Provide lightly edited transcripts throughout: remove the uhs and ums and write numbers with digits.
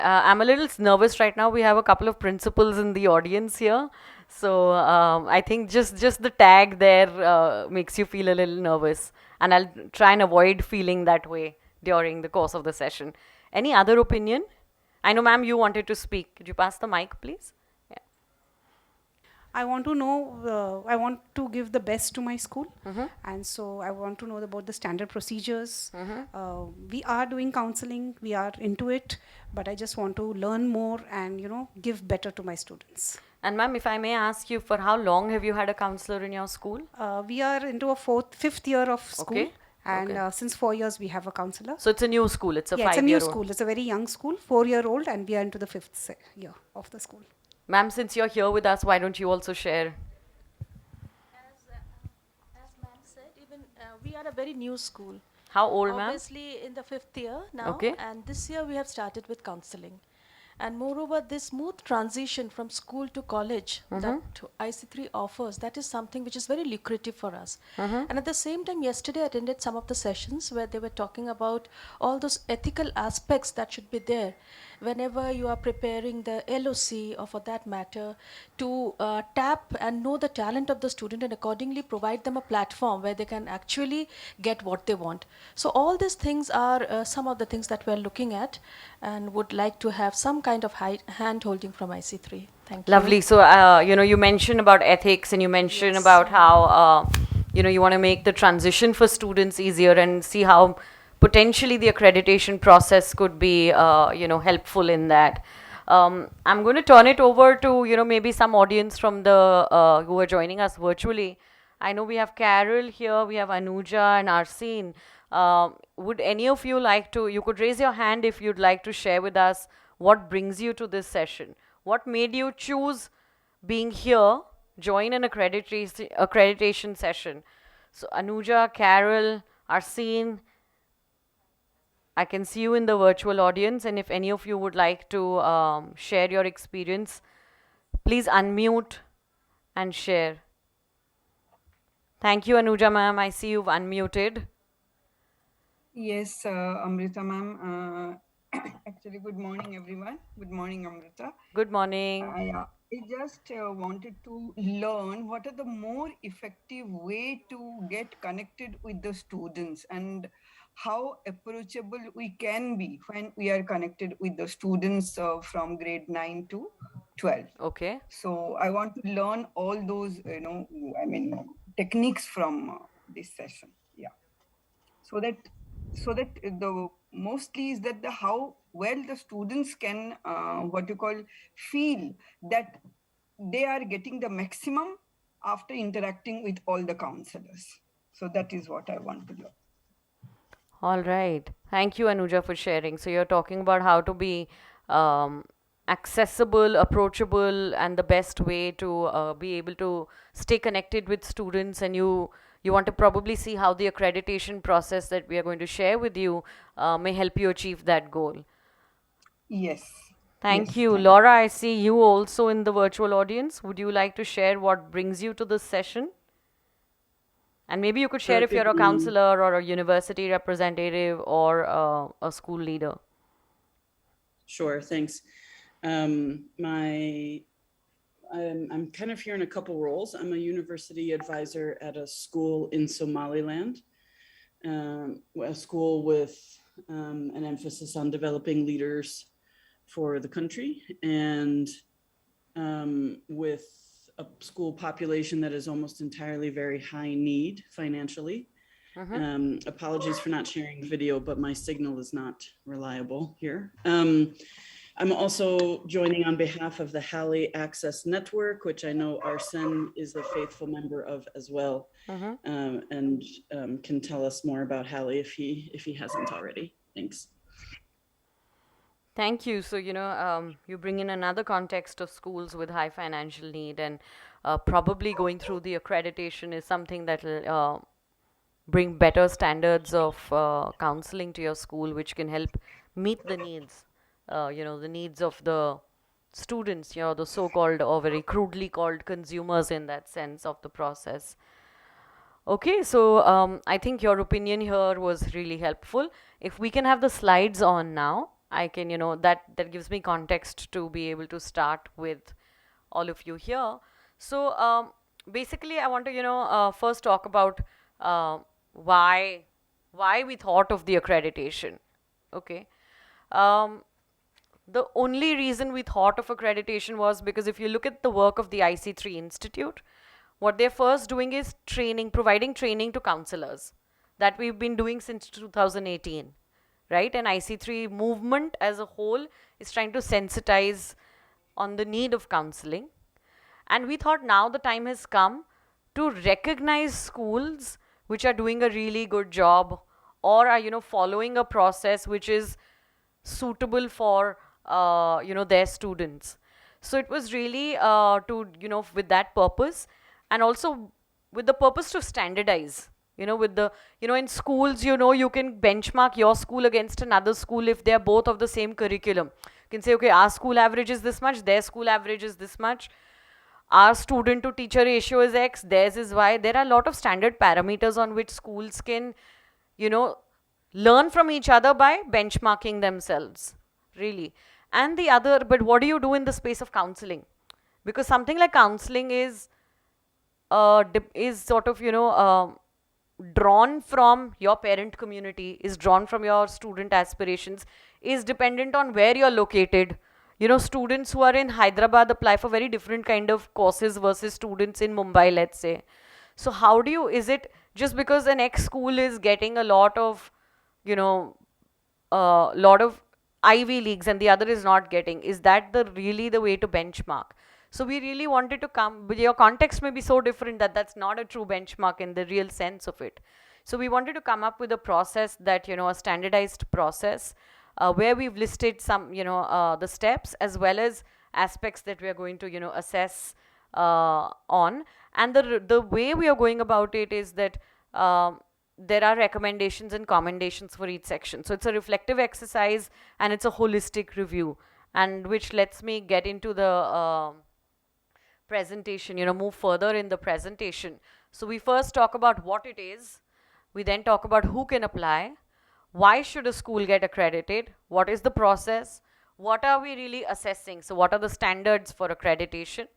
I'm a little nervous right now. We have a couple of principals in the audience here. So I think just the tag there makes you feel a little nervous. And I'll try and avoid feeling that way during the course of the session. Any other opinion? I know, ma'am, you wanted to speak. Could you pass the mic, please? Yeah. I want to know, I want to give the best to my school. And so I want to know about the standard procedures. We are doing counseling, we are into it, but I just want to learn more and, give better to my students. And ma'am, if I may ask you, for how long have you had a counselor in your school? We are into a fifth year of school. Okay. And Okay. since 4 years, we have a counselor. So it's a new school. It's a Yeah, it's a new 5-year-old. school. It's a very young school, 4-year-old, and we are into the fifth year of the school. Ma'am, since you're here with us, why don't you also share? As ma'am said, even we are a very new school. How old, ma'am? Obviously, in the fifth year now, Okay. and this year we have started with counseling. And moreover, this smooth transition from school to college that IC3 offers, that is something which is very lucrative for us. And at the same time, yesterday I attended some of the sessions where they were talking about all those ethical aspects that should be there whenever you are preparing the LOC, or for that matter, to tap and know the talent of the student and accordingly provide them a platform where they can actually get what they want. So all these things are some of the things that we're looking at and would like to have some kind of hand holding from IC3. Thank you. Lovely. So, you mentioned about ethics and you mentioned Yes. about how, you want to make the transition for students easier and see how potentially the accreditation process could be, helpful in that. I'm going to turn it over to, maybe some audience from the, who are joining us virtually. I know we have Carol here, we have Anuja and Arsene. Would any of you like to, you could raise your hand if you'd like to share with us what brings you to this session? What made you choose being here, join an accreditation session? So Anuja, Carol, Arsene, I can see you in the virtual audience, and if any of you would like to share your experience, please unmute and share. Thank you, Anuja ma'am. I see you've unmuted. Yes, Amrita ma'am. Actually, good morning, everyone. Good morning, Amrita. Good morning. Yeah, I just wanted to learn what are the more effective way to get connected with the students and how approachable we can be when we are connected with the students from grade 9 to 12. Okay. So I want to learn all those, techniques from this session. Yeah. So that the mostly is that the how well the students can what you call feel that they are getting the maximum after interacting with all the counselors. So that is what I want to learn. All right. Thank you, Anuja, for sharing. So you're talking about how to be um, accessible, approachable, and the best way to be able to stay connected with students. And you want to probably see how the accreditation process that we are going to share with you may help you achieve that goal. Yes. Thank Yes, you. thank Laura, I see you also in the virtual audience. Would you like to share what brings you to this session? And maybe you could share if you're a Good morning. counselor or a university representative or a school leader. Sure, thanks. I'm kind of here in a couple roles. I'm a university advisor at a school in Somaliland, a school with an emphasis on developing leaders for the country, and with a school population that is almost entirely very high need financially. Apologies for not sharing video, but my signal is not reliable here. I'm also joining on behalf of the Halley Access Network, which I know Arsene is a faithful member of as well, and can tell us more about Halley if he hasn't already. Thanks. Thank you. So, you bring in another context of schools with high financial need, and probably going through the accreditation is something that will bring better standards of counseling to your school, which can help meet the needs, the needs of the students, the so-called or very crudely called consumers in that sense of the process. Okay, so I think your opinion here was really helpful. If we can have the slides on now. I can, that gives me context to be able to start with all of you here. So basically, I want to, first talk about uh, why why we thought of the accreditation. Okay. Um, the only reason we thought of accreditation was because if you look at the work of the IC3 Institute, what they're first doing is providing training to counselors that we've been doing since 2018, right? And IC3 movement as a whole is trying to sensitize on the need of counseling. And we thought now the time has come to recognize schools which are doing a really good job or are, following a process which is suitable for, their students. So it was really with that purpose, and also with the purpose to standardize, with the, in schools, you can benchmark your school against another school if they're both of the same curriculum. You can say, okay, our school average is this much, their school average is this much, our student to teacher ratio is X, theirs is Y. There are a lot of standard parameters on which schools can, learn from each other by benchmarking themselves, really. And the other, but what do you do in the space of counseling? Because something like counseling is sort of, drawn from your parent community, is drawn from your student aspirations, is dependent on where you're located. Students who are in Hyderabad apply for very different kind of courses versus students in Mumbai, let's say. So how do you, is it just because an X school is getting a lot of, lot of Ivy leagues and the other is not getting, is that really the way to benchmark? So we really wanted to come, but your context may be so different that that's not a true benchmark in the real sense of it. So we wanted to come up with a process that, a standardized process where we've listed some, the steps as well as aspects that we are going to, assess on. And the way we are going about it is that there are recommendations and commendations for each section. So it's a reflective exercise and it's a holistic review, and which lets me get into the presentation, move further in the presentation. So we first talk about what it is. We then talk about who can apply. Why should a school get accredited? What is the process? What are we really assessing? So what are the standards for accreditation?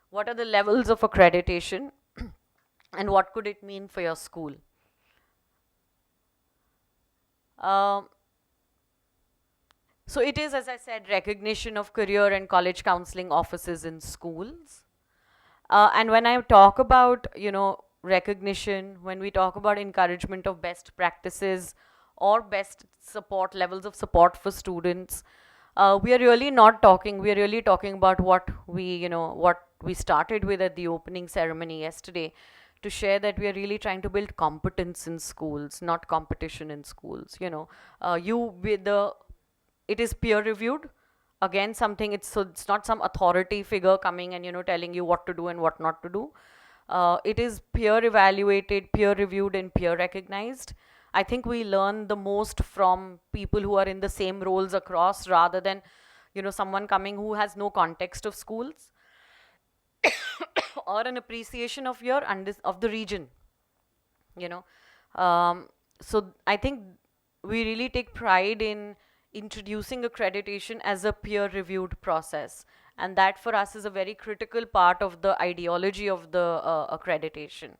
What are the levels of accreditation? And what could it mean for your school? So it is, as I said, recognition of career and college counseling offices in schools. And when I talk about, recognition, when we talk about encouragement of best practices or best support, levels of support for students, we are really talking about what we started with at the opening ceremony yesterday, to share that we are really trying to build competence in schools, not competition in schools. It is peer reviewed. Again, it's not some authority figure coming and telling you what to do and what not to do. It is peer evaluated, peer reviewed, and peer recognized. I think we learn the most from people who are in the same roles across, rather than someone coming who has no context of schools or an appreciation of the region. So I think we really take pride in introducing accreditation as a peer reviewed process, and that for us is a very critical part of the ideology of the accreditation.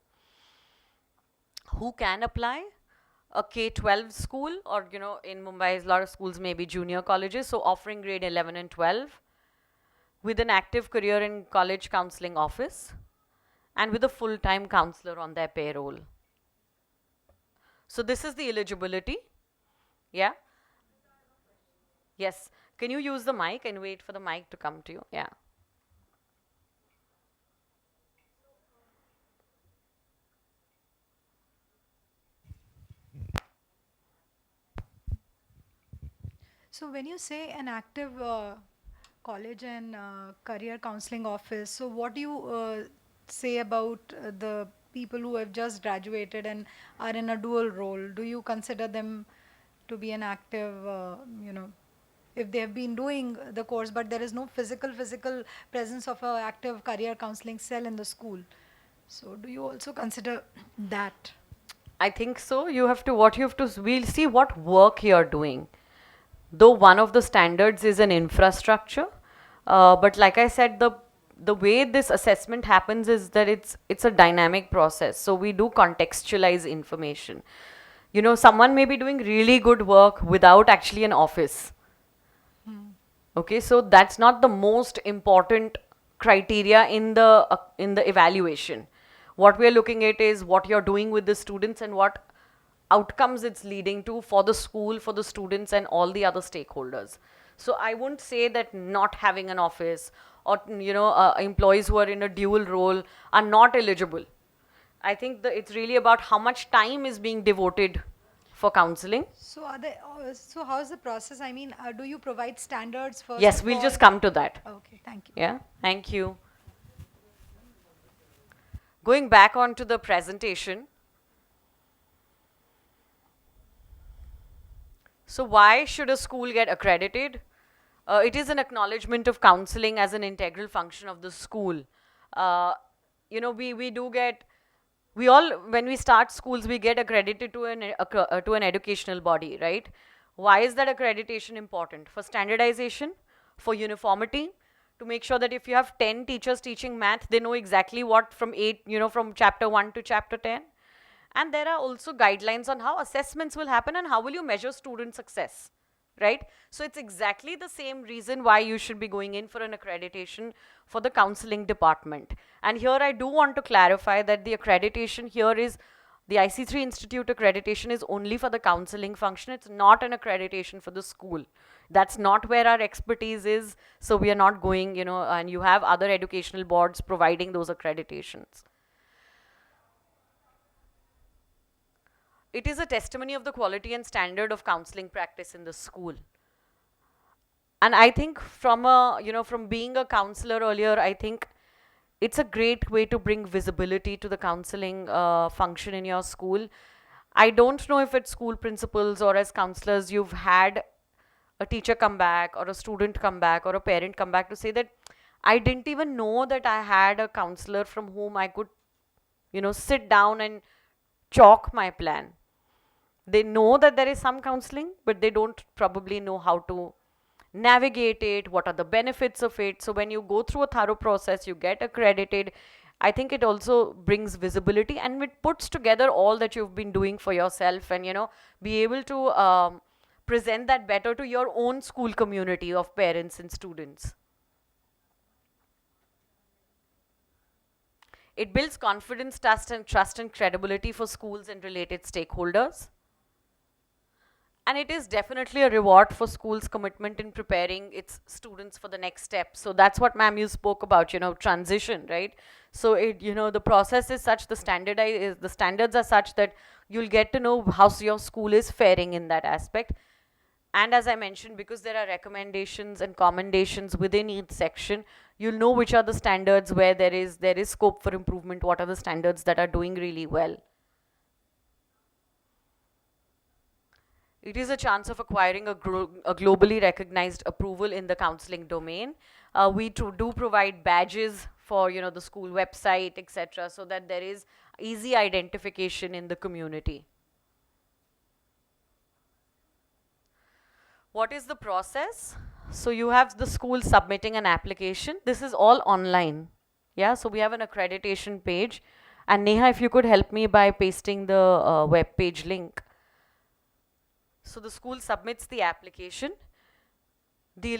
Who can apply? A K-12 school, or in Mumbai a lot of schools may be junior colleges, so offering grade 11 and 12 with an active career in college counseling office and with a full-time counselor on their payroll. So this is the eligibility. Yeah. Yes. Can you use the mic and wait for the mic to come to you? Yeah. So when you say an active college and career counseling office, so what do you say about the people who have just graduated and are in a dual role? Do you consider them to be an active, if they have been doing the course, but there is no physical presence of an active career counseling cell in the school? So do you also consider that? I think so. We'll see what work you're doing. though one of the standards is an infrastructure, but like I said, the way this assessment happens is that it's a dynamic process. So we do contextualize information. You know, someone may be doing really good work without actually an office. Okay, so that's not the most important criteria in the evaluation. What we are looking at is what you're doing with the students and what outcomes it's leading to for the school, for the students, and all the other stakeholders. So I won't say that not having an office or employees who are in a dual role are not eligible. I think that it's really about how much time is being devoted for counseling. So so how is the process? I mean, do you provide standards first? Yes, of we'll all? just come to that. Okay, thank you. Yeah, thank you. Going back onto the presentation. So why should a school get accredited? It is an acknowledgement of counseling as an integral function of the school. We all, when we start schools, we get accredited to an educational body, right? Why is that accreditation important? For standardization, for uniformity, to make sure that if you have 10 teachers teaching math, they know exactly what from chapter 1 to chapter 10. And there are also guidelines on how assessments will happen and how will you measure student success, right? So it's exactly the same reason why you should be going in for an accreditation for the counseling department. And here I do want to clarify that the accreditation here is, the IC3 Institute Accreditation is only for the counseling function. It's not an accreditation for the school. That's not where our expertise is. So we are not going, and you have other educational boards providing those accreditations. It is a testimony of the quality and standard of counseling practice in the school. And I think from being a counselor earlier, I think it's a great way to bring visibility to the counseling function in your school. I don't know if it's school principals or as counselors you've had a teacher come back or a student come back or a parent come back to say that I didn't even know that I had a counselor from whom I could, sit down and chalk my plan. They know that there is some counseling, but they don't probably know how to navigate it, what are the benefits of it. So when you go through a thorough process, you get accredited. I think it also brings visibility and it puts together all that you've been doing for yourself and, be able to present that better to your own school community of parents and students. It builds confidence, trust and credibility for schools and related stakeholders. And it is definitely a reward for schools' commitment in preparing its students for the next step. So that's what ma'am you spoke about, transition, right? So the process is such, the standards are such that you'll get to know how your school is faring in that aspect. And as I mentioned, because there are recommendations and commendations within each section, you'll know which are the standards where there is scope for improvement, what are the standards that are doing really well. It is a chance of acquiring a globally recognized approval in the counseling domain. We do provide badges for the school website, etc., so that there is easy identification in the community. What is the process? So you have the school submitting an application. This is all online. Yeah, so we have an accreditation page. And Neha, if you could help me by pasting the web page link. So the school submits the application. The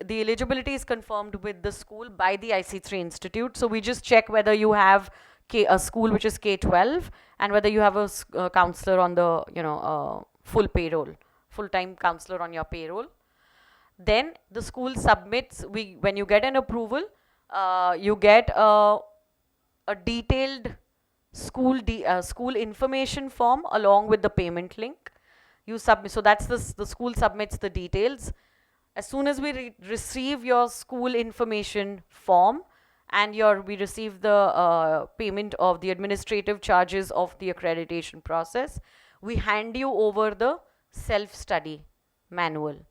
eligibility is confirmed with the school by the IC3 Institute. So we just check whether you have a school which is K-12 and whether you have a counselor on the full payroll, full-time counselor on your payroll. Then the school submits, when you get an approval, you get a detailed school information form along with the payment link. You submit, so that's the school submits the details. As soon as we receive your school information form and we receive the payment of the administrative charges of the accreditation process, we hand you over the self-study manual.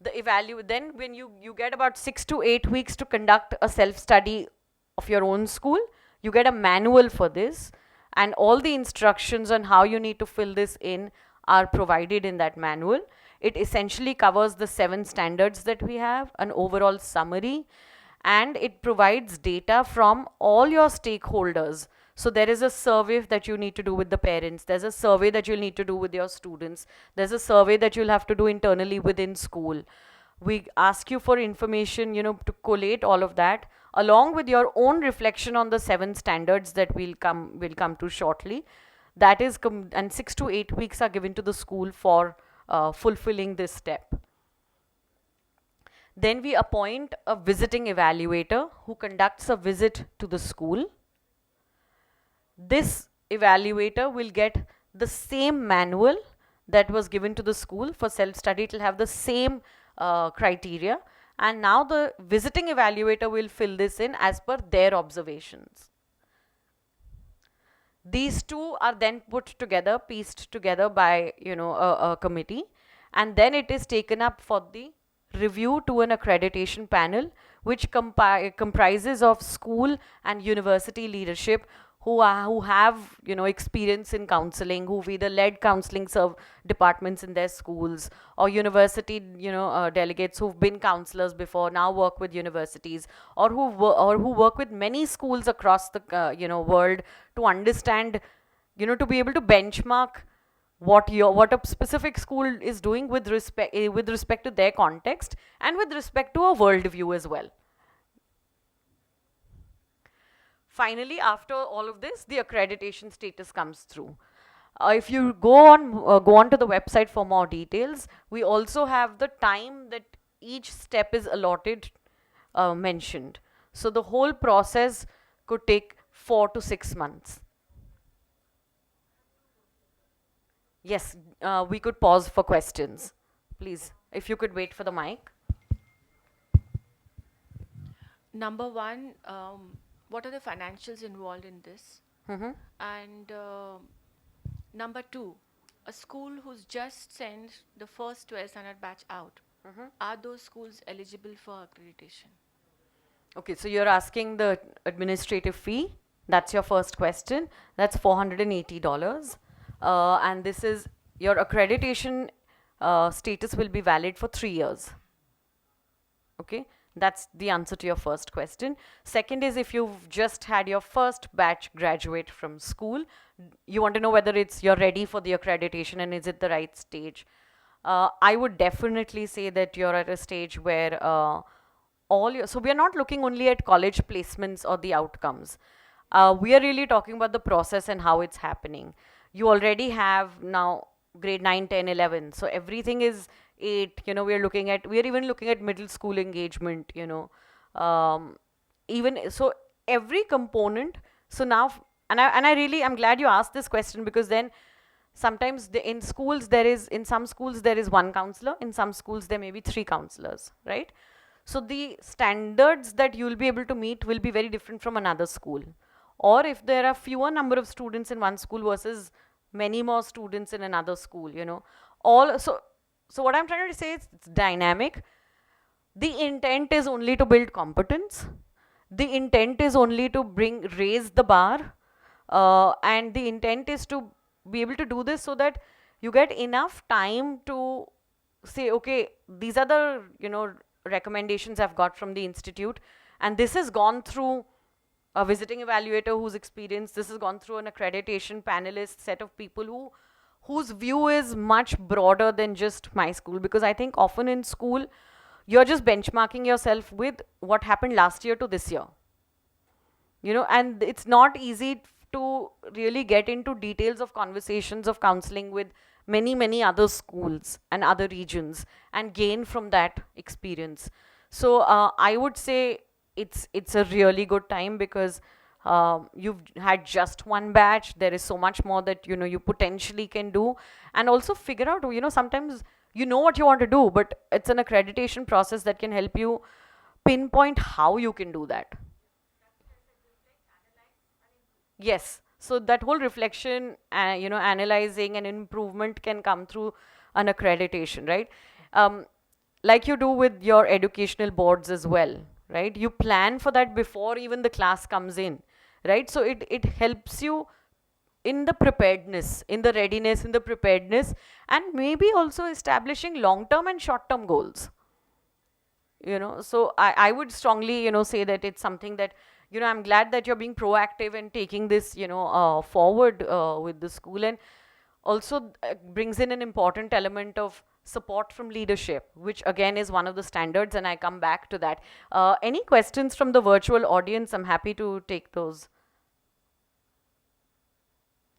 Then when you get about 6 to 8 weeks to conduct a self-study of your own school, you get a manual for this. And all the instructions on how you need to fill this in are provided in that manual. It essentially covers the 7 standards that we have, an overall summary, and it provides data from all your stakeholders. So there is a survey that you need to do with the parents, there's a survey that you'll need to do with your students, there's a survey that you'll have to do internally within school. We ask you for information, to collate all of that along with your own reflection on the 7 standards that we'll come to shortly. That is, and 6 to 8 weeks are given to the school for fulfilling this step. Then we appoint a visiting evaluator who conducts a visit to the school. This evaluator will get the same manual that was given to the school for self-study. It will have the same criteria, and now the visiting evaluator will fill this in as per their observations. These two are then put together, pieced together by a committee, and then it is taken up for the review to an accreditation panel, which comprises of school and university leadership who have experience in counseling, who've either led counseling departments in their schools, or university delegates who've been counselors before, now work with universities, or who work with many schools across the world to understand, to be able to benchmark what a specific school is doing with respect to their context and with respect to a worldview as well. Finally, after all of this, the accreditation status comes through. If you go on to the website for more details, we also have the time that each step is allotted mentioned. So the whole process could take 4 to 6 months. Yes, we could pause for questions. Please, if you could wait for the mic. Number one, what are the financials involved in this? And number two, a school who's just sent the first 12 standard batch out, are those schools eligible for accreditation? Okay, so you're asking the administrative fee. That's your first question. That's $480. And this is your accreditation status will be valid for 3 years. Okay, that's the answer to your first question. Second is, if you've just had your first batch graduate from school, you want to know whether you're ready for the accreditation and is it the right stage. I would definitely say that you're at a stage where so we are not looking only at college placements or the outcomes. We are really talking about the process and how it's happening. You already have now grade 9, 10, 11. So everything is 8. We are even looking at middle school engagement, even so every component. So now, I'm glad you asked this question, because then sometimes in some schools there is 1 counselor, in some schools there may be 3 counselors, right? So the standards that you'll be able to meet will be very different from another school. Or if there are fewer number of students in one school versus many more students in another school, so what I'm trying to say is it's dynamic. The intent is only to build competence. The intent is only to raise the bar. And the intent is to be able to do this so that you get enough time to say, okay, these are the, recommendations I've got from the institute. And this has gone through a visiting evaluator who's experienced. This has gone through an accreditation panelist set of people whose view is much broader than just my school. Because I think often in school, you're just benchmarking yourself with what happened last year to this year. And it's not easy to really get into details of conversations of counseling with many, many other schools and other regions and gain from that experience. So I would say it's a really good time, because you've had just 1 batch. There is so much more that you potentially can do, and also figure out, sometimes what you want to do, but it's an accreditation process that can help you pinpoint how you can do that. Yes, so that whole reflection, analyzing and improvement can come through an accreditation, right? Like you do with your educational boards as well, right? You plan for that before even the class comes in, right? So it helps you in the preparedness, in the readiness, in the preparedness, and maybe also establishing long-term and short-term goals. So I would strongly, say that it's something that, I'm glad that you're being proactive and taking this, forward with the school, and also brings in an important element of support from leadership, which again is one of the standards, and I come back to that. Any questions from the virtual audience? I'm happy to take those.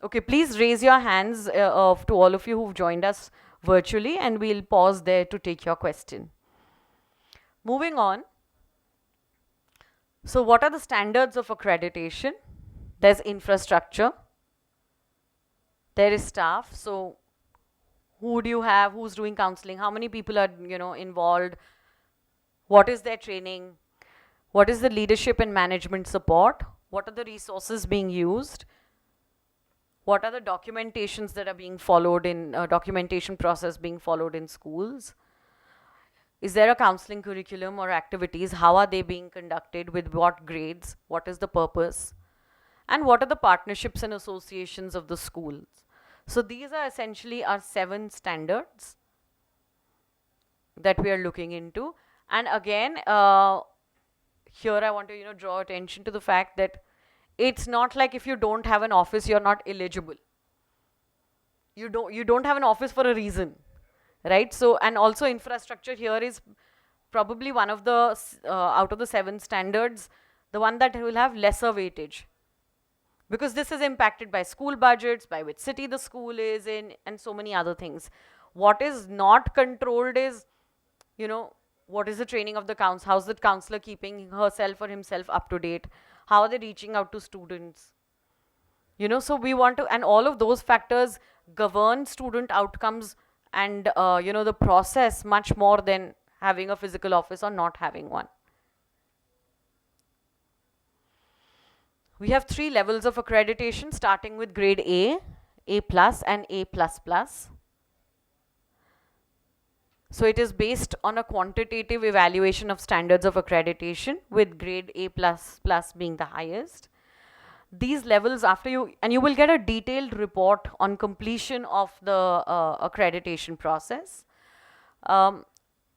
Okay, please raise your hands to all of you who've joined us virtually, and we'll pause there to take your question. Moving on. So what are the standards of accreditation? There's infrastructure. There is staff. So who do you have? Who's doing counseling? How many people are, involved? What is their training? What is the leadership and management support? What are the resources being used? What are the documentations that are being followed in documentation process being followed in schools? Is there a counseling curriculum or activities? How are they being conducted? With what grades? What is the purpose? And what are the partnerships and associations of the schools? So these are essentially our 7 standards that we are looking into. And again, here I want to draw attention to the fact that it's not like if you don't have an office, you're not eligible. You don't have an office for a reason. Right? So, and also infrastructure here is probably one of the, out of the 7 standards, the one that will have lesser weightage. Because this is impacted by school budgets, by which city the school is in, and so many other things. What is not controlled is, what is the training of the counselor? How's the counselor keeping herself or himself up to date? How are they reaching out to students? So we want to, and all of those factors govern student outcomes and the process much more than having a physical office or not having one. We have 3 levels of accreditation, starting with grade A, A+, and A++. So it is based on a quantitative evaluation of standards of accreditation, with grade A++ being the highest. These levels, after you will get a detailed report on completion of the accreditation process.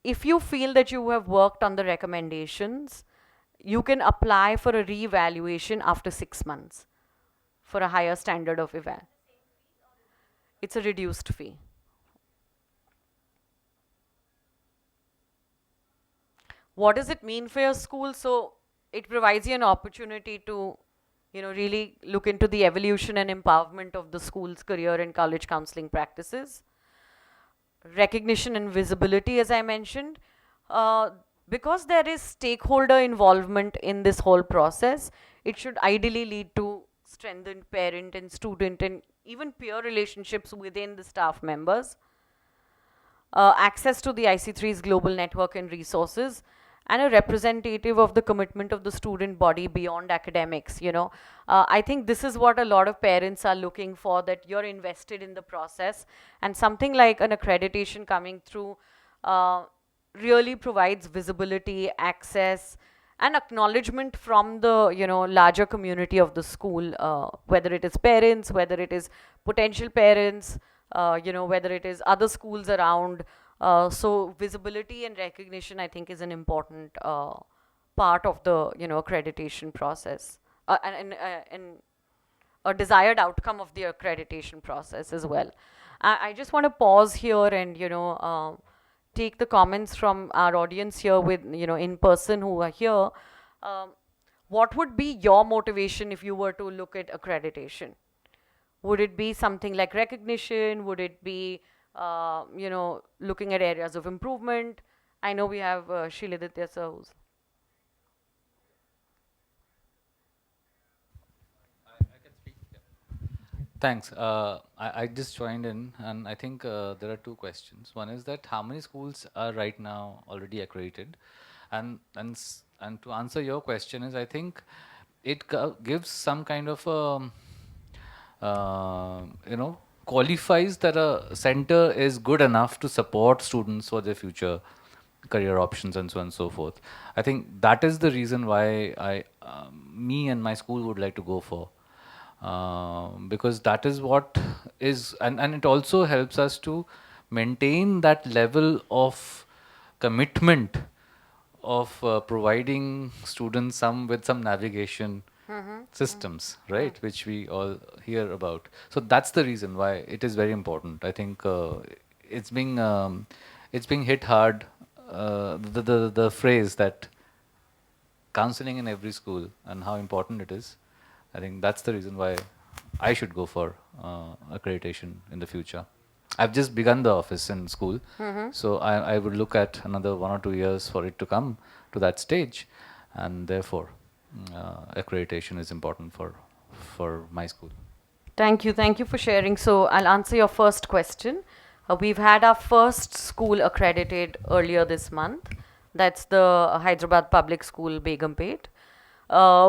If you feel that you have worked on the recommendations, you can apply for a re-evaluation after 6 months for a higher standard of eval. It's a reduced fee. What does it mean for your school? So it provides you an opportunity to really look into the evolution and empowerment of the school's career and college counseling practices. Recognition and visibility, as I mentioned. Because there is stakeholder involvement in this whole process, it should ideally lead to strengthened parent and student and even peer relationships within the staff members. Access to the IC3's global network and resources, and a representative of the commitment of the student body beyond academics. I think this is what a lot of parents are looking for, that you're invested in the process, and something like an accreditation coming through really provides visibility, access, and acknowledgement from the larger community of the school, whether it is parents, whether it is potential parents, whether it is other schools around. So visibility and recognition, I think, is an important part of the accreditation process, and a desired outcome of the accreditation process as well. I just want to pause here and take the comments from our audience here with in person who are here. What would be your motivation if you were to look at accreditation? Would it be something like recognition? Would it be looking at areas of improvement? I know we have Shiliditya sir who's. Thanks. I just joined in, and I think there are 2 questions. One is that how many schools are right now already accredited, and to answer your question is, I think it gives some kind of qualifies that a center is good enough to support students for their future career options and so on and so forth. I think that is the reason why me and my school would like to go for. because that is what is, and it also helps us to maintain that level of commitment of providing students with some navigation systems, right, which we all hear about. So that's the reason why it is very important. I think it's being it's being hit hard. The phrase that counseling in every school and how important it is. I think that's the reason why I should go for accreditation in the future. I've just begun the office in school, so I would look at another 1 or 2 years for it to come to that stage, and therefore accreditation is important for my school. Thank you for sharing. So I'll answer your first question. We've had our first school accredited earlier this month. That's the Hyderabad Public School, Begumpet.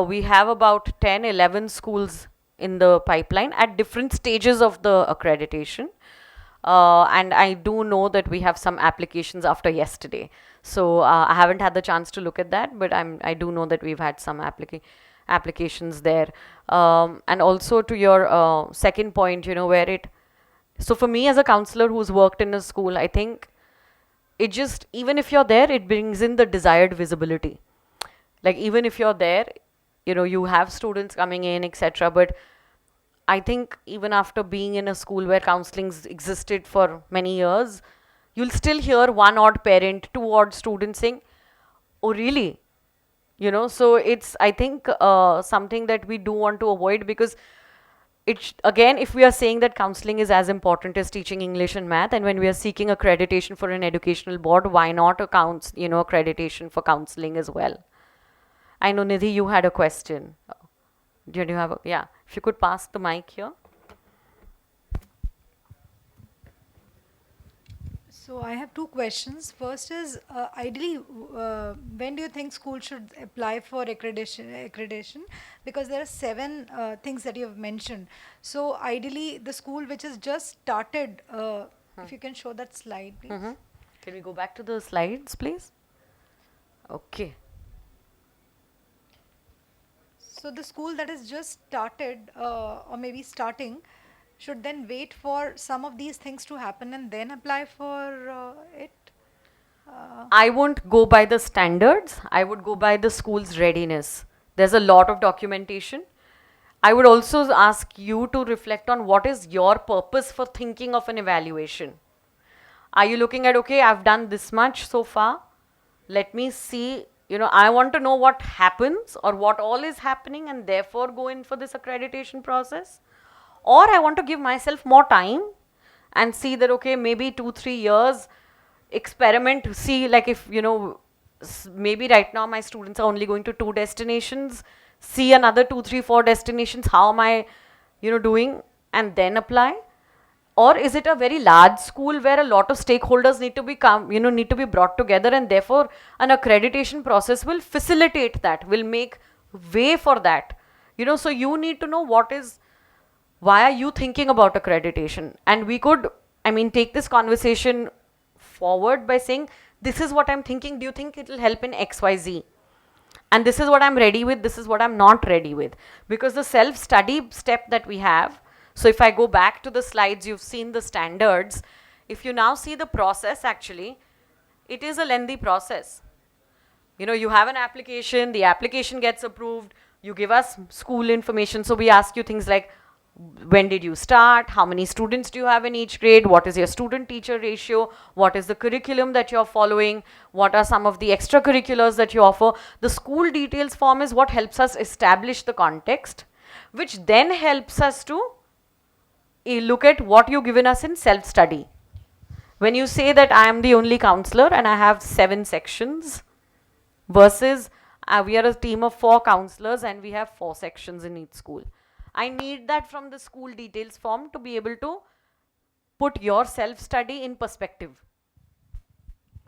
We have about 10, 11 schools in the pipeline at different stages of the accreditation. And I do know that we have some applications after yesterday. So I haven't had the chance to look at that, but I do know that we've had some applications there. And also to your second point, where it, so for me as a counselor who's worked in a school, I think it just, even if you're there, it brings in the desired visibility. Like even if you're there, you have students coming in, etc. But I think even after being in a school where counseling's existed for many years, you'll still hear one odd parent, two odd students saying, "Oh, really?" So it's, I think, something that we do want to avoid, because again, if we are saying that counseling is as important as teaching English and math, and when we are seeking accreditation for an educational board, why not accreditation for counseling as well? I know, Nidhi, you had a question. Did you have yeah, if you could pass the mic here. So I have two questions. First is, ideally, when do you think school should apply for accreditation? Because there are 7 things that you have mentioned. So ideally, the school which has just started, if you can show that slide, please. Can we go back to the slides, please? Okay. So the school that has just started, or maybe starting, should then wait for some of these things to happen and then apply for it? I won't go by the standards. I would go by the school's readiness. There's a lot of documentation. I would also ask you to reflect on what is your purpose for thinking of an evaluation. Are you looking at, okay, I've done this much so far. Let me see, I want to know what happens or what all is happening and therefore go in for this accreditation process. Or I want to give myself more time and see that, okay, maybe 2-3 years, experiment, see, like if, maybe right now my students are only going to 2 destinations, see another 2-3-4 destinations, how am I, doing, and then apply. Or is it a very large school where a lot of stakeholders need to be brought together, and therefore an accreditation process will facilitate that, will make way for that. So you need to know why are you thinking about accreditation? And we could, take this conversation forward by saying, this is what I'm thinking. Do you think it will help in XYZ? And this is what I'm ready with. This is what I'm not ready with. Because the self-study step that we have, so if I go back to the slides, you've seen the standards. If you now see the process, actually, it is a lengthy process. You have an application, the application gets approved, you give us school information. So we ask you things like, when did you start? How many students do you have in each grade? What is your student-teacher ratio? What is the curriculum that you're following? What are some of the extracurriculars that you offer? The school details form is what helps us establish the context, which then helps us to look at what you've given us in self-study. When you say that I am the only counselor and I have 7 sections versus we are a team of 4 counselors and we have 4 sections in each school. I need that from the school details form to be able to put your self-study in perspective.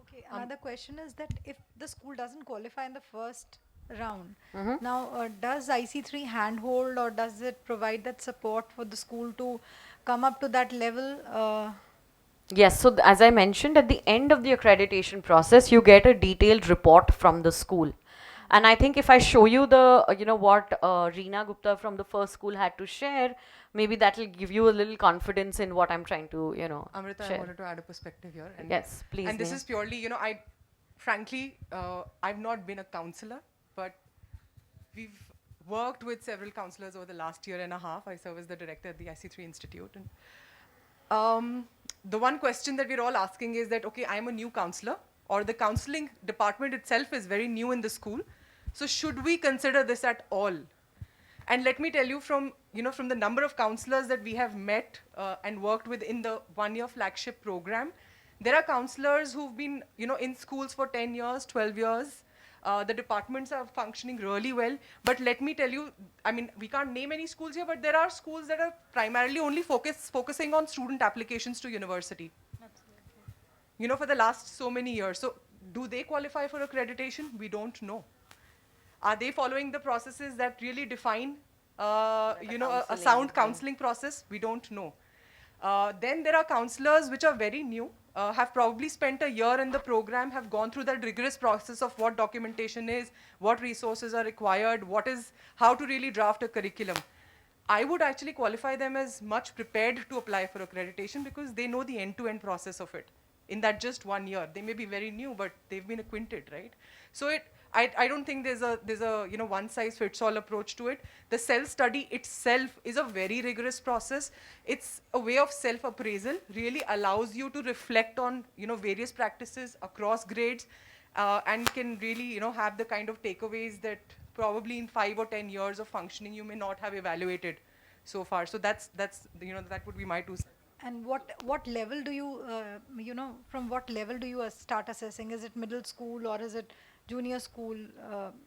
Okay, another question is that if the school doesn't qualify in the first round, now does IC3 handhold, or does it provide that support for the school to come up to that level? Yes, so as I mentioned, at the end of the accreditation process, you get a detailed report from the school. And I think if I show you the, what Reena Gupta from the first school had to share, maybe that will give you a little confidence in what I'm trying to, Amrita, I share. wanted to add a perspective here. And Yes, please, And this Neha. is purely, frankly, I've not been a counselor, but we've worked with several counselors over the last year and a half. I serve as the director at the IC3 Institute. And the one question that we're all asking is that, okay, I'm a new counselor, or the counseling department itself is very new in the school. So should we consider this at all? And let me tell you from the number of counselors that we have met and worked with in the one-year flagship program, there are counselors who've been in schools for 10 years, 12 years. The departments are functioning really well. But let me tell you, I mean, we can't name any schools here, but there are schools that are primarily only focusing on student applications to university. For the last so many years. So do they qualify for accreditation? We don't know. Are they following the processes that really define, a sound counseling process? We don't know. Then there are counselors which are very new, have probably spent a year in the program, have gone through that rigorous process of what documentation is, what resources are required, how to really draft a curriculum. I would actually qualify them as much prepared to apply for accreditation because they know the end-to-end process of it. In that just 1 year, they may be very new, but they've been acquainted, right? So I don't think there's a one-size-fits-all approach to it. The self-study itself is a very rigorous process. It's a way of self-appraisal, really allows you to reflect on various practices across grades, and can really have the kind of takeaways that probably in 5 or 10 years of functioning you may not have evaluated so far. So that would be my 2 cents. And what level do you, from what level do you start assessing? Is it middle school or is it junior school?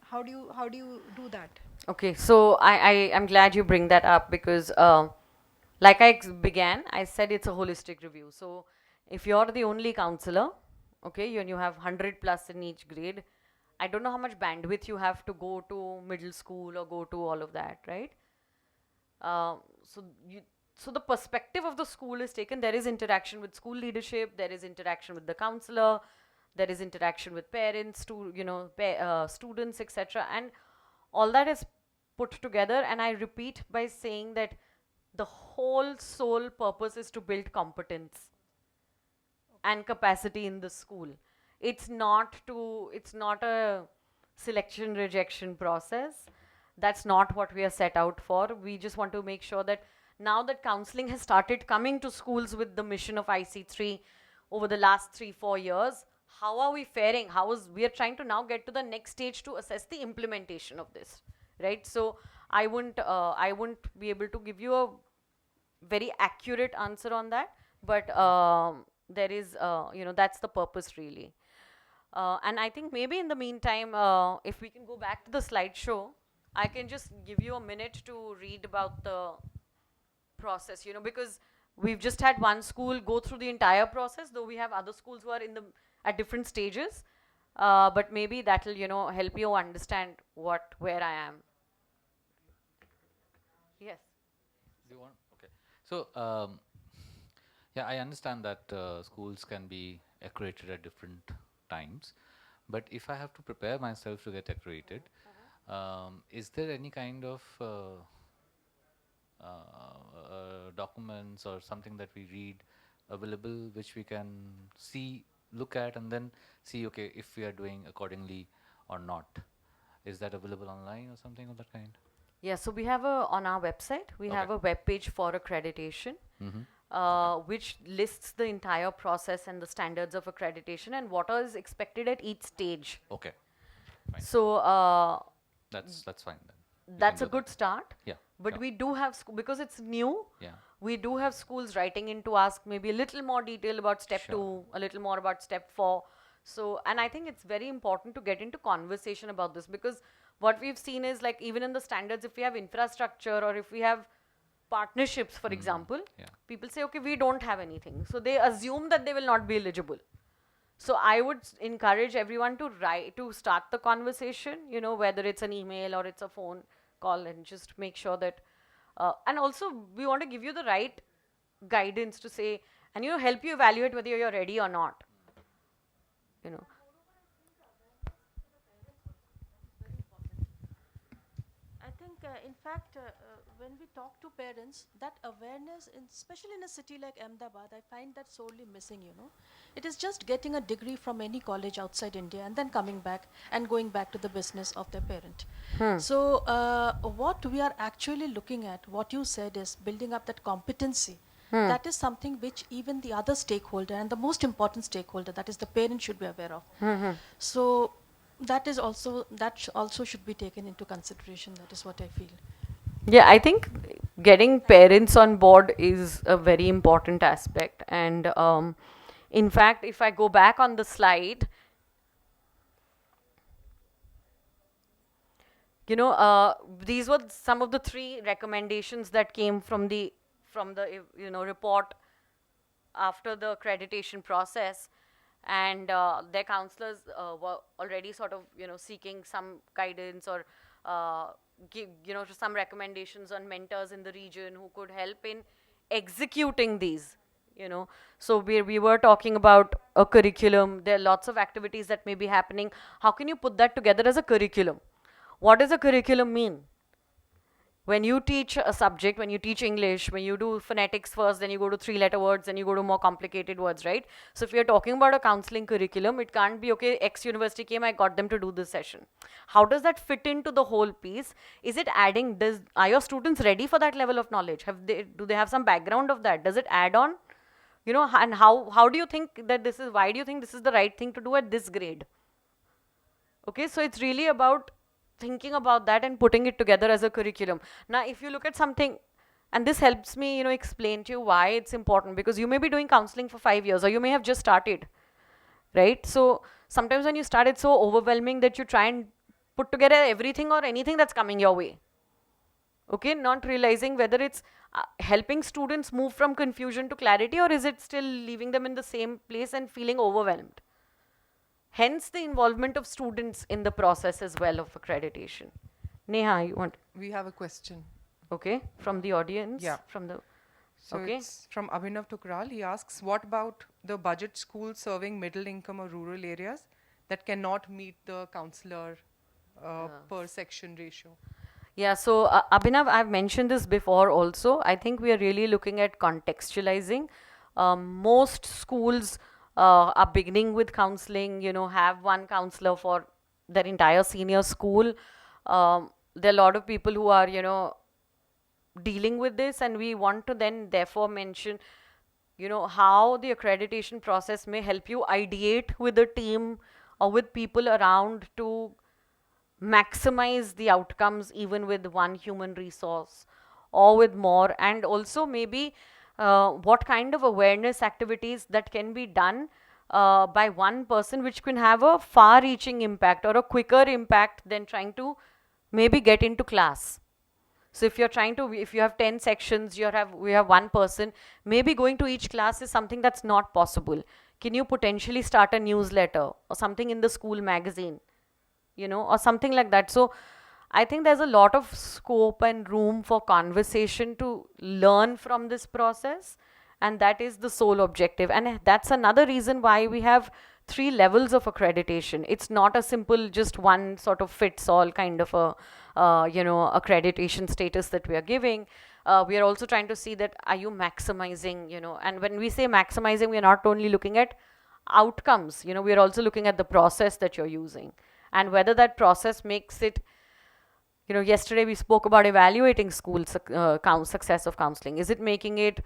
How do you do that? Okay, so I am glad you bring that up because, like I began, I said it's a holistic review. So if you're the only counselor, okay, and you have 100 plus in each grade, I don't know how much bandwidth you have to go to middle school or go to all of that, right? So the perspective of the school is taken. There is interaction with school leadership. There is interaction with the counselor. There is interaction with parents, students, etc. And all that is put together. And I repeat by saying that the whole sole purpose is to build competence and capacity in the school. It's not a selection rejection process. That's not what we are set out for. We just want to make sure that now that counseling has started coming to schools with the mission of IC3 over the last 3-4 years, how are we faring? We are trying to now get to the next stage to assess the implementation of this, right? So I wouldn't be able to give you a very accurate answer on that, but there is, that's the purpose really. And I think maybe in the meantime, if we can go back to the slideshow, I can just give you a minute to read about the process, because we've just had one school go through the entire process, though we have other schools who are at different stages. But maybe that will, help you understand where I am. Yes. Do you want? Okay. So, yeah, I understand that schools can be accredited at different times, but if I have to prepare myself to get accredited, is there any kind of documents or something that we read available which we can look at and then see, okay, if we are doing accordingly or not? Is that available online or something of that kind? Yeah, so we have on our website, we have a web page for accreditation, which lists the entire process and the standards of accreditation and what is expected at each stage. Okay. Fine. So that's fine then. That's a good start. Yeah. But sure. we do have, because it's new, Yeah. we do have schools writing in to ask maybe a little more detail about step 2, a little more about step 4. So, and I think it's very important to get into conversation about this, because what we've seen is, like, even in the standards, if we have infrastructure or if we have partnerships, for example, people say, okay, we don't have anything. So they assume that they will not be eligible. So I would encourage everyone to start the conversation, whether it's an email or it's a phone call, and just make sure that, and also we want to give you the right guidance to say, and help you evaluate whether you're ready or not. in fact, when we talk to parents, that awareness, especially in a city like Ahmedabad, I find that sorely missing, you know. It is just getting a degree from any college outside India and then coming back and going back to the business of their parent. So, what we are actually looking at, what you said, is building up that competency. That is something which even the other stakeholder and the most important stakeholder, that is the parent, should be aware of. So, that also should be taken into consideration. That is what I feel. Yeah, I think getting parents on board is a very important aspect. And in fact, if I go back on the slide, these were some of the 3 recommendations that came from the report after the accreditation process, and their counselors were already sort of seeking some guidance or give some recommendations on mentors in the region who could help in executing these. So we were talking about a curriculum. There are lots of activities that may be happening. How can you put that together as a curriculum? What does a curriculum mean? When you teach a subject, when you teach English, when you do phonetics first, then you go to 3-letter words, then you go to more complicated words, right? So if you're talking about a counseling curriculum, it can't be, okay, X university came, I got them to do this session. How does that fit into the whole piece? Is it adding, are your students ready for that level of knowledge? Do they have some background of that? Does it add on? And how do you think that why do you think this is the right thing to do at this grade? Okay, so it's really about thinking about that and putting it together as a curriculum. Now, if you look at something, and this helps me, explain to you why it's important, because you may be doing counseling for 5 years, or you may have just started, right? So sometimes when you start, it's so overwhelming that you try and put together everything or anything that's coming your way. Okay, not realizing whether it's helping students move from confusion to clarity, or is it still leaving them in the same place and feeling overwhelmed. Hence the involvement of students in the process as well of accreditation. Neha, you want? We have a question. Okay, from the audience? Yeah. So okay. it's from Abhinav Tukral. He asks, what about the budget schools serving middle income or rural areas that cannot meet the counselor per section ratio? Yeah, so Abhinav, I've mentioned this before also. I think we are really looking at contextualizing. Most schools are beginning with counseling, have one counselor for their entire senior school. There are a lot of people who are, dealing with this, and we want to then therefore mention, how the accreditation process may help you ideate with a team or with people around to maximize the outcomes even with one human resource or with more, and also maybe what kind of awareness activities that can be done by one person, which can have a far-reaching impact or a quicker impact than trying to maybe get into class. So if you have 10 sections, we have one person, maybe going to each class is something that's not possible. Can you potentially start a newsletter or something in the school magazine, or something like that? So I think there's a lot of scope and room for conversation to learn from this process, and that is the sole objective. And that's another reason why we have 3 levels of accreditation. It's not a simple just one sort of fits all kind of a accreditation status that we are giving. We are also trying to see that are you maximizing, and when we say maximizing, we are not only looking at outcomes, we are also looking at the process that you're using and whether that process makes it, yesterday we spoke about evaluating school success of counseling. Is it making it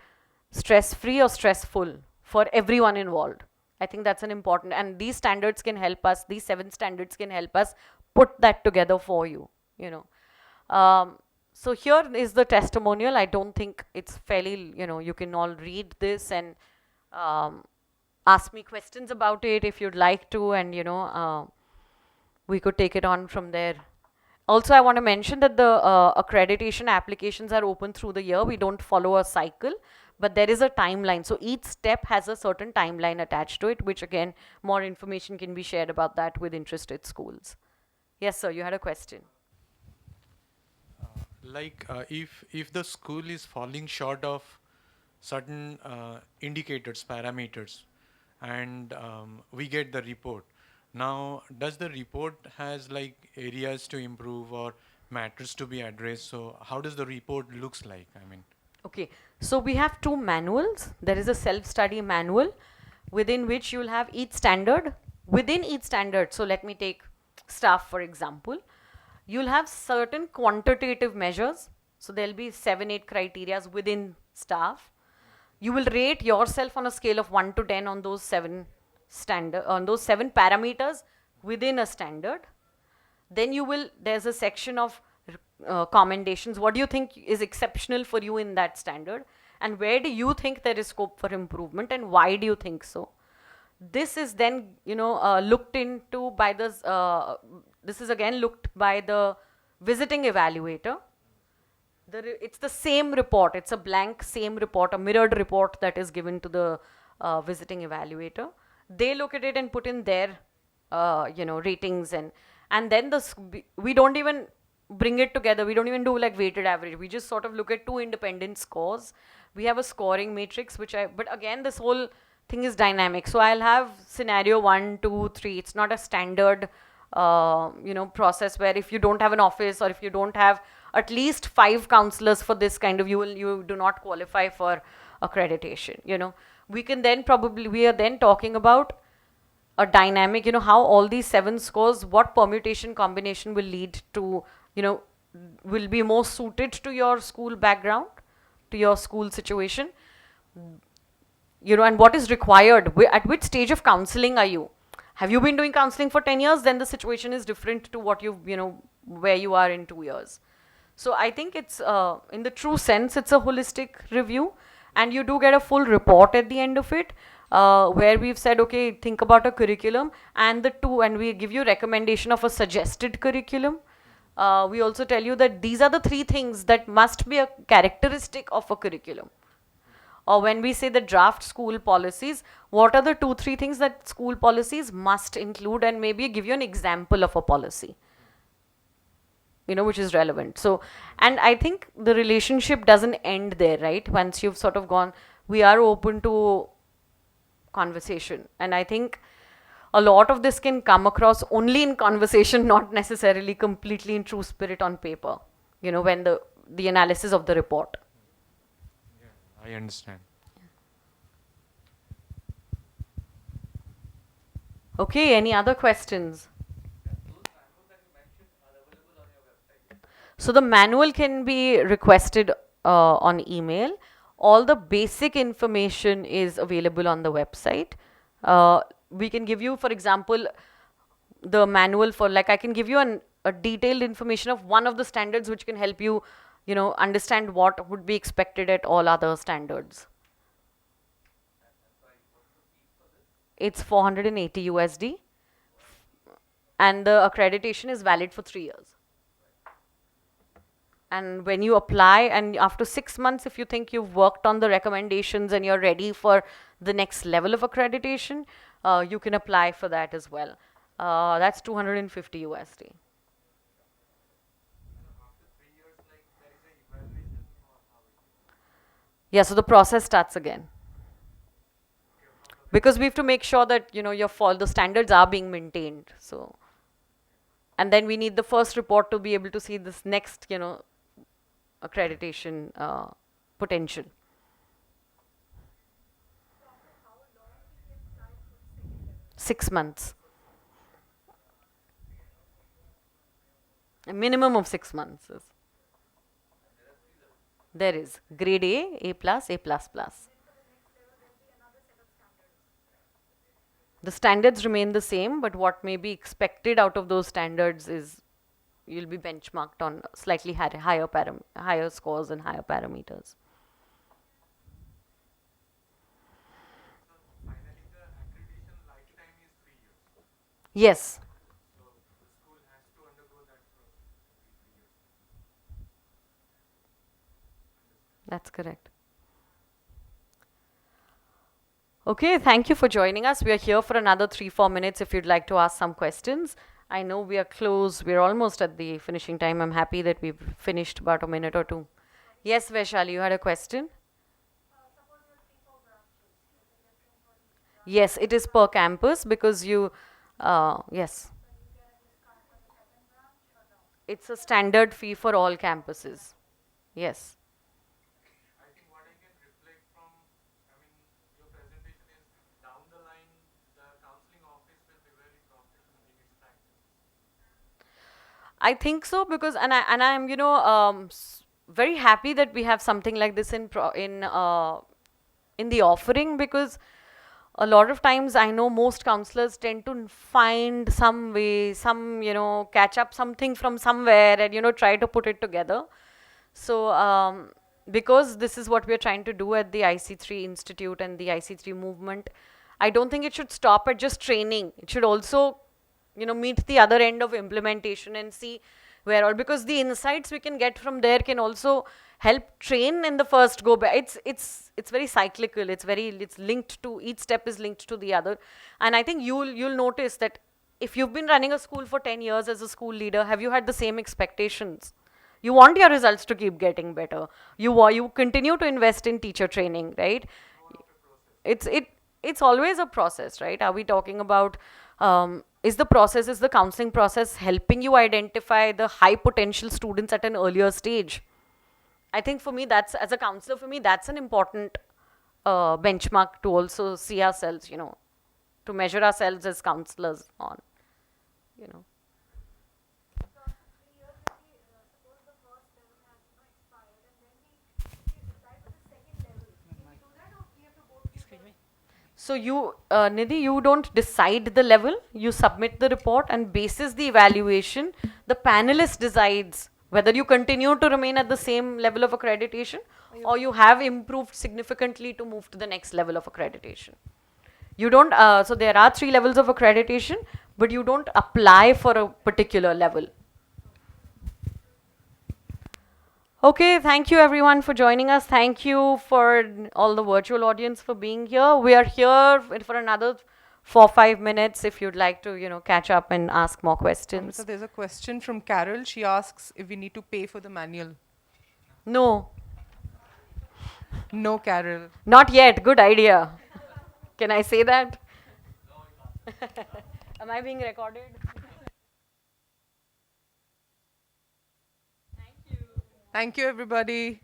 stress-free or stressful for everyone involved? I think that's an important, and these standards can help us, these 7 standards can help us put that together for you, So here is the testimonial. I don't think it's fairly, you can all read this and ask me questions about it if you'd like to, and we could take it on from there. Also, I want to mention that the accreditation applications are open through the year. We don't follow a cycle, but there is a timeline. So each step has a certain timeline attached to it, which again, more information can be shared about that with interested schools. Yes, sir, you had a question. If the school is falling short of certain indicators, parameters, and we get the report. Now, does the report has like areas to improve, or matters to be addressed. So how does the report looks like? I mean, Okay, so we have two manuals. There is a self-study manual within which you'll have each standard. Within each standard, so let me take staff for example, you'll have certain quantitative measures. So there'll be 7-8 criterias within staff. You will rate yourself on a scale of 1 to 10 on those 7 parameters within a standard. Then there's a section of commendations. What do you think is exceptional for you in that standard? And where do you think there is scope for improvement, and why do you think so? This is then, looked into by this is again looked by the visiting evaluator. It's the same report. It's a blank same report, a mirrored report that is given to the visiting evaluator. They look at it and put in their, ratings, and then we don't even bring it together. We don't even do like weighted average. We just sort of look at two independent scores. We have a scoring matrix, but again, this whole thing is dynamic. So I'll have scenario 1, 2, 3. It's not a standard, process where if you don't have an office or if you don't have at least 5 counselors for this kind of, you do not qualify for accreditation. We are then talking about a dynamic, how all these 7 scores, what permutation combination will lead to, will be more suited to your school background, to your school situation, and what is required. At which stage of counseling are you? Have you been doing counseling for 10 years? Then the situation is different to what where you are in 2 years. So I think it's, in the true sense, it's a holistic review, and you do get a full report at the end of it, where we've said, okay, think about a curriculum, and we give you recommendation of a suggested curriculum. We also tell you that these are the 3 things that must be a characteristic of a curriculum. Or when we say the draft school policies, what are the 2-3 things that school policies must include, and maybe give you an example of a policy, which is relevant. So, and I think the relationship doesn't end there, right? Once you've sort of gone, we are open to conversation. And I think a lot of this can come across only in conversation, not necessarily completely in true spirit on paper, when the analysis of the report. yeah, I understand. Okay, any other questions? So the manual can be requested on email. All the basic information is available on the website. We can give you, for example, the manual for, like, I can give you a detailed information of one of the standards which can help you, understand what would be expected at all other standards. It's 480 USD, and the accreditation is valid for 3 years. And when you apply, and after 6 months, if you think you've worked on the recommendations and you're ready for the next level of accreditation, you can apply for that as well. That's 250 USD. Yeah, so the process starts again. Because we have to make sure that, the standards are being maintained. So, and then we need the first report to be able to see this next, accreditation potential. Six months. A minimum of 6 months. There is grade A, A+, A++. The standards remain the same, but what may be expected out of those standards is you'll be benchmarked on slightly higher scores and higher parameters. Finally, the accreditation lifetime is 3 years. Yes. So the school has to undergo that process every 3 years. That's correct. Okay, thank you for joining us. We are here for another 3-4 minutes if you'd like to ask some questions. I know we are close. We're almost at the finishing time. I'm happy that we've finished about a minute or two. Yes, Vaishali, you had a question? Yes, it is per campus because yes. it's a standard fee for all campuses. Yes. I think what I can reflect from, I mean, your presentation is down the line, the counseling office will be very professional in its practice. I think so, because I'm very happy that we have something like this in the offering, because a lot of times I know most counselors tend to find some way, some catch up something from somewhere and try to put it together. So because this is what we are trying to do at the IC3 Institute and the IC3 movement, I don't think it should stop at just training. It should also meet the other end of implementation and see where all, because the insights we can get from there can also help train in the first go back. It's very cyclical. It's linked to, each step is linked to the other. And I think you'll notice that if you've been running a school for 10 years as a school leader, have you had the same expectations? You want your results to keep getting better. You continue to invest in teacher training, right? It's always a process, right? Are we talking about is the counseling process helping you identify the high potential students at an earlier stage? I think for me, that's, as a counselor, for me, that's an important benchmark to also see ourselves, to measure ourselves as counselors on, you know. So you, Nidhi, you don't decide the level, you submit the report, and basis the evaluation, the panelist decides whether you continue to remain at the same level of accreditation or you have improved significantly to move to the next level of accreditation. You don't, so there are 3 levels of accreditation, but you don't apply for a particular level. Okay, thank you everyone for joining us. Thank you for all the virtual audience for being here. We are here for another 4-5 minutes if you'd like to, catch up and ask more questions. So there's a question from Carol. She asks if we need to pay for the manual. No, No, Carol. not yet. Good idea. Can I say that? Am I being recorded? Thank you, everybody.